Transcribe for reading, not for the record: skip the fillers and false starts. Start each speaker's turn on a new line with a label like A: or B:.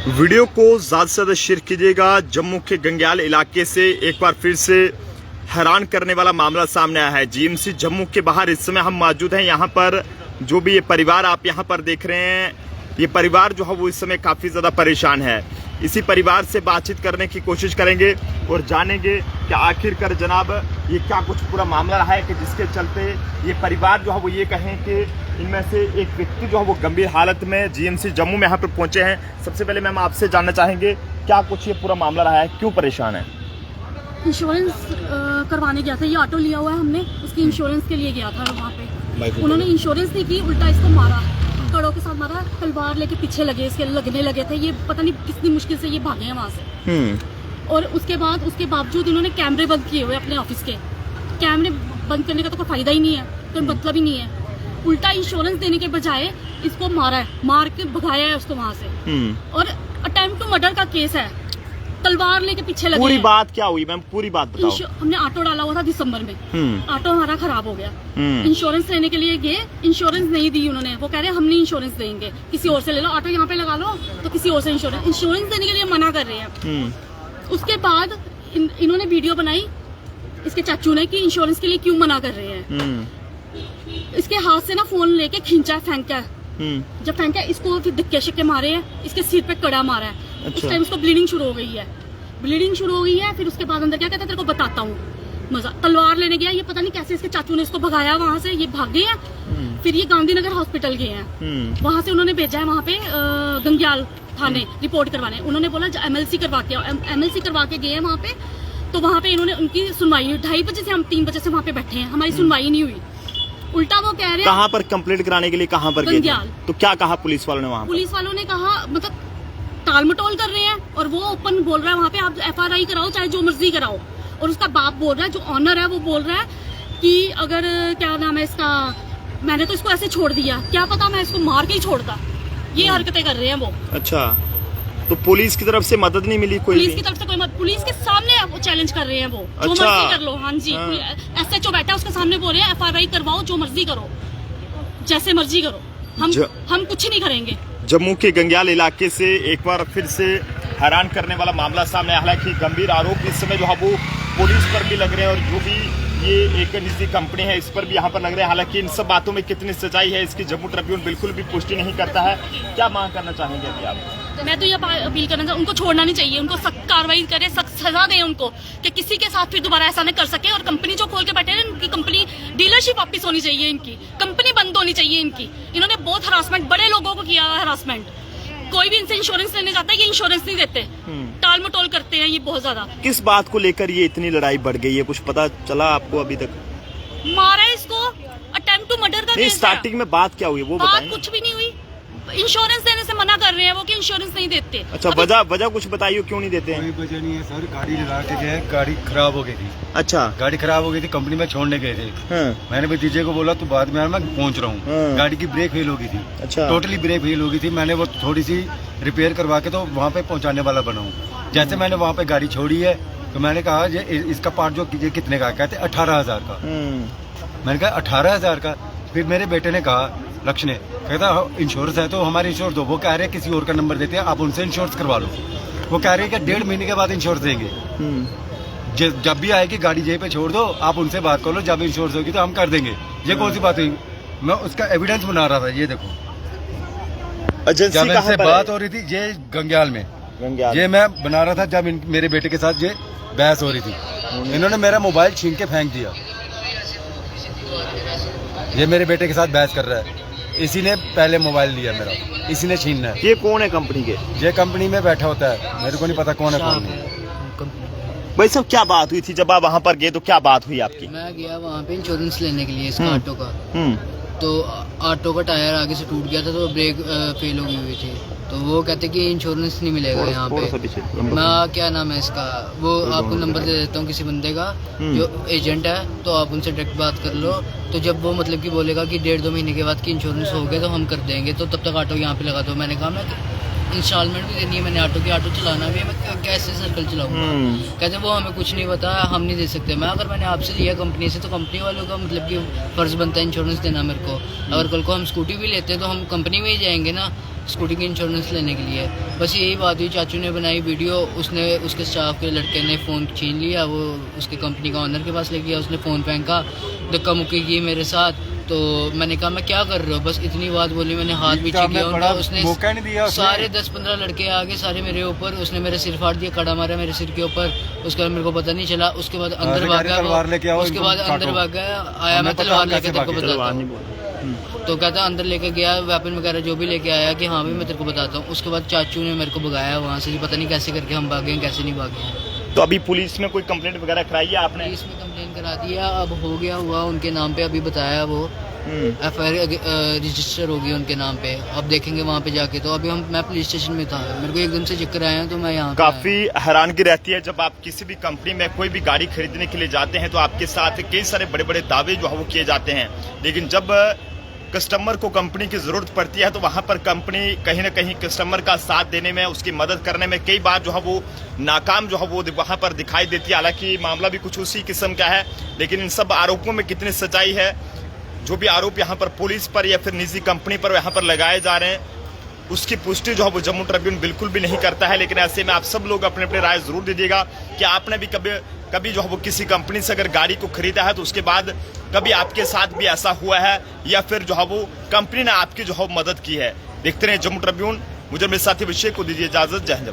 A: Video को ज़्यादा से ज़्यादा शेयर कीजिएगा। जम्मू के गंग्याल इलाके से एक बार फिर से हैरान करने वाला मामला सामने आया है। जीएमसी जम्मू के बाहर इस समय हम मौजूद हैं। यहाँ पर जो भी ये परिवार आप यहाँ पर देख रहे हैं, ये परिवार जो है वो इस समय काफ़ी ज़्यादा परेशान है। इसी परिवार से बातचीत करने की कोशिश करेंगे और जानेंगे कि आखिरकार जनाब ये क्या कुछ पूरा मामला रहा है कि जिसके चलते ये परिवार जो है वो ये कहें कि इनमें से एक व्यक्ति जो है वो गंभीर हालत में जीएमसी जम्मू में यहाँ पर पहुंचे हैं। सबसे पहले मैम आपसे जानना चाहेंगे क्या कुछ ये पूरा मामला रहा है, क्यों परेशान है?
B: इंश्योरेंस करवाने गया था, ये ऑटो लिया हुआ है हमने, उसकी इंश्योरेंस के लिए गया था वहाँ पे। उन्होंने इंश्योरेंस नहीं की, उल्टा इसको मारा, कड़ों के साथ मारा, तलवार लेके पीछे लगे, इसके लगने लगे थे। ये पता नहीं कितनी मुश्किल से ये भागे हैं वहाँ से। और उसके बावजूद इन्होंने कैमरे बंद किए हुए अपने ऑफिस के। कैमरे बंद करने का तो कोई फायदा ही नहीं है, कोई मतलब ही नहीं है। उल्टा इंश्योरेंस देने के बजाय इसको मारा है, मार के भगाया है उसको वहाँ से। और अटेम्प्ट टू मर्डर का केस है, तलवार लेके पीछे लगे।
A: पूरी बात क्या हुई मैम, पूरी बात बताओ।
B: हमने ऑटो डाला हुआ था दिसंबर में, ऑटो हमारा खराब हो गया। इंश्योरेंस लेने के लिए गए, इंश्योरेंस नहीं दी उन्होंने। वो कह रहे हैं हम नहीं इंश्योरेंस देंगे, किसी और से ले लो, ऑटो यहाँ पे लगा लो, तो किसी और से इंश्योरेंस देने के लिए मना कर रहे हैं। उसके बाद इन्होंने वीडियो बनाई इसके चाचू ने कि इंश्योरेंस के लिए क्यों मना कर रहे हैं। इसके हाथ से ना फोन लेके खींचा, फेंका। जब फेंका इसको फिर धक्के शक्के मारे हैं, इसके सिर पे कड़ा मारा है। उस टाइम उसको ब्लीडिंग शुरू हो गई है। फिर उसके बाद अंदर क्या कहता है, तेरे को बताता हूँ मजा। तलवार लेने गया, ये पता नहीं कैसे इसके चाचू ने इसको भगाया वहाँ से, ये भाग गए हैं। फिर ये गांधीनगर हॉस्पिटल गए हैं, वहाँ से उन्होंने भेजा है वहाँ पे गंग्याल थाने रिपोर्ट करवाने। उन्होंने बोला MLC करवा के आओ। MLC करवा के गए हैं वहाँ पे, तो वहाँ पे इन्होंने उनकी सुनवाई 2:30 बजे से हम 3 बजे से वहाँ पे बैठे हैं, हमारी सुनवाई नहीं हुई। उल्टा वो कह रहे हैं
A: कहाँ पर कंप्लेंट कराने के लिए, कहाँ पर गए? तो क्या कहा पुलिस वालों ने वहाँ?
B: पुलिस वालों ने कहा मतलब टाल मटोल कर रहे हैं, और वो ओपन बोल रहा है वहाँ पे आप FRI कराओ, चाहे जो मर्जी कराओ। और उसका बाप बोल रहा है, जो ऑनर है वो बोल रहा है कि अगर क्या नाम है इसका, मैंने तो इसको ऐसे छोड़ दिया, क्या पता मैं इसको मार के ही छोड़ता। ये हरकतें कर रहे हैं वो। अच्छा,
A: तो पुलिस की तरफ से मदद नहीं मिली? कोई
B: पुलिस की तरफ से कोई मदद, पुलिस के सामने वो चैलेंज कर रहे हैं वो। जो मर्जी कर लो। हाँ जी, SHO बैठा उसके सामने बोल रहे हैं FRI करवाओ, जो मर्जी करो, जैसे मर्जी करो, हम कुछ नहीं करेंगे।
A: जम्मू के गंग्याल इलाके से एक बार फिर से हैरान करने वाला मामला सामने। हालांकि गंभीर आरोप इस समय जो है वो पुलिस पर भी लग रहे हैं, और जो भी ये एक निजी कंपनी है इस पर भी यहाँ पर लग रहे हैं। हालांकि इन सब बातों में कितनी सच्चाई है इसकी जम्मू ट्रिब्यून बिल्कुल भी पुष्टि नहीं करता है। क्या मांग करना चाहेंगे अभी आप?
B: मैं तो ये अपील करना चाहूँ, उनको छोड़ना नहीं चाहिए, उनको सख्त कार्रवाई करे, सख्त सजा दें उनको, कि किसी के साथ फिर दोबारा ऐसा नहीं कर सके। और कंपनी जो खोल के बैठे हैं, इनकी कंपनी डीलरशिप वापस होनी चाहिए, इनकी कंपनी बंद होनी चाहिए इनकी। इन्होंने बहुत हरासमेंट बड़े लोगों को किया है, हरासमेंट। कोई भी इनसे इंश्योरेंस लेने जाता है, ये इंश्योरेंस नहीं देते, टाल मटोल करते हैं ये बहुत ज्यादा।
A: किस बात को लेकर ये इतनी लड़ाई बढ़ गई है, कुछ पता चला आपको अभी तक?
B: मारा है इसको, अटेम्प्ट टू मर्डर का केस है।
A: स्टार्टिंग में बात क्या हुई वो बताएं।
B: कुछ भी नहीं हुई, इंश्योरेंस देने से मना कर रहे हैं वो कि इंश्योरेंस नहीं देते।
A: अच्छा, वजह कुछ बताइए क्यों नहीं देते हैं?
C: कोई वजह नहीं है सर, गाड़ी लगा के गए, गाड़ी खराब हो गई थी।
A: अच्छा,
C: गाड़ी खराब हो गई थी, कंपनी में छोड़ने गए थे। मैंने भतीजे को बोला तो बाद में मैं पहुंच रहा हूँ। गाड़ी की ब्रेक फेल हो गई थी। अच्छा, टोटली ब्रेक फेल हो गई थी। मैंने वो थोड़ी सी रिपेयर करवा के तो वहाँ पे पहुँचाने वाला बना हूँ। जैसे मैंने वहाँ पे गाड़ी छोड़ी है तो मैंने कहा इसका पार्ट जो कितने का, कहते 18,000 का। मैंने कहा 18,000 का। फिर मेरे बेटे ने कहा, लक्ष्य ने, कहता इंश्योरेंस है तो हमारे इंश्योरेंस दो। वो कह रहे हैं किसी और का नंबर देते हैं, आप उनसे इंश्योरेंस करवा लो। वो कह रहे हैं कि 1.5 महीने के बाद इंश्योरेंस देंगे। जब भी आएगी गाड़ी यहीं पे छोड़ दो, आप उनसे बात कर लो, जब इंश्योरेंस होगी तो हम कर देंगे। ये कौन सी बात हुई? मैं उसका एविडेंस बना रहा था, ये देखो। जब इनसे बात हो रही थी ये गंग्याल में, ये मैं बना रहा था जब मेरे बेटे के साथ ये बहस हो रही थी। इन्होंने मेरा मोबाइल छीन के फेंक दिया। ये मेरे बेटे के साथ बहस कर रहा है, इसी ने पहले मोबाइल लिया मेरा, इसी ने छीनना है।
A: ये कौन है कंपनी के?
C: ये कंपनी में बैठा होता है, मेरे को नहीं पता कौन है कौन नहीं।
A: भाई साहब, क्या बात हुई थी जब आप वहाँ पर गए, तो क्या बात हुई आपकी?
D: मैं गया वहाँ पे इंश्योरेंस लेने के लिए इसका ऑटो का। तो ऑटो का टायर आगे से टूट गया था, तो ब्रेक फेल हो गई हुई थी। तो वो कहते कि इंश्योरेंस नहीं मिलेगा यहाँ पे। मैं क्या नाम है इसका, वो आपको नंबर दे देता हूँ किसी बंदे का जो एजेंट है, तो आप उनसे डायरेक्ट बात कर लो। तो जब वो मतलब कि बोलेगा कि 1.5-2 महीने के बाद की इंश्योरेंस हो गया तो हम कर देंगे, तो तब तक ऑटो यहाँ पे लगा दो। मैंने कहा मैं इंस्टॉलमेंट भी देनी है मैंने ऑटो की, ऑटो चलाना भी है, मैं कैसे सर्कल चलाऊंगा। कहते वो हमें कुछ नहीं पता, हम नहीं दे सकते। मैं अगर मैंने आपसे लिया कंपनी से तो कंपनी वालों का मतलब कि फ़र्ज़ बनता है इंश्योरेंस देना मेरे को। अगर कल को हम स्कूटी भी लेते हैं तो हम कंपनी में ही जाएंगे ना स्कूटी की इंश्योरेंस लेने के लिए। बस यही बात हुई, चाचू ने बनाई वीडियो, उसने उसके स्टाफ के लड़के ने फ़ोन छीन लिया, वो उसके कंपनी का ऑनर के पास ले गया, उसने फ़ोन फेंका, धक्का मुक्की की मेरे साथ। तो मैंने कहा मैं क्या कर रहे हो, बस इतनी बात बोली, मैंने हाथ भी छीन लिया उनका। उसने सारे 10-15 लड़के आगे सारे मेरे ऊपर, उसने मेरे सिर फाड़ दिया, कड़ा मारा मेरे सिर के ऊपर। उसके बाद मेरे को पता नहीं चला। उसके बाद अंदर भाग गया, उसके बाद अंदर भाग गया, आया मैं तलवार लेके तेरे को बताता हूँ। तो कहता अंदर लेके गया, वेपन वगैरह जो भी लेके आया कि हाँ भाई मैं तेरे को बताता हूँ। उसके बाद चाचू ने मेरे को भगाया वहाँ से, पता नहीं कैसे करके हम भागे कैसे नहीं भागे।
A: तो अभी पुलिस में कोई कंप्लेंट वगैरह कराई है आपने?
D: पुलिस में कंप्लेंट करा दिया, अब हो गया हुआ उनके नाम पे, अभी बताया वो FIR रजिस्टर होगी उनके नाम पे। अब देखेंगे वहाँ पे जाके। तो अभी मैं पुलिस स्टेशन में था, मेरे को एकदम से चक्कर आया तो मैं यहाँ।
A: काफी हैरानगी रहती है जब आप किसी भी कंपनी में कोई भी गाड़ी खरीदने के लिए जाते हैं तो आपके साथ कई सारे बड़े बड़े दावे जो है वो किए जाते हैं, लेकिन जब कस्टमर को कंपनी की जरूरत पड़ती है तो वहां पर कंपनी कहीं ना कहीं कस्टमर का साथ देने में, उसकी मदद करने में कई बार जो है वो नाकाम जो है वो वहां पर दिखाई देती है। हालांकि मामला भी कुछ उसी किस्म का है, लेकिन इन सब आरोपों में कितनी सच्चाई है, जो भी आरोप यहाँ पर पुलिस पर या फिर निजी कंपनी पर यहाँ पर लगाए जा रहे हैं, उसकी पुष्टि जो है वो जम्मू ट्रिब्यून बिल्कुल भी नहीं करता है। लेकिन ऐसे में आप सब लोग अपने अपने राय जरूर दीजिएगा कि आपने भी कभी जो है वो किसी कंपनी से अगर गाड़ी को खरीदा है तो उसके बाद कभी आपके साथ भी ऐसा हुआ है या फिर जो है वो कंपनी ने आपकी जो है मदद की है। देखते रहे जम्मू ट्रिब्यून। मुझे मेरे साथी अभिषेक को दीजिए इजाजत। जय हिंद।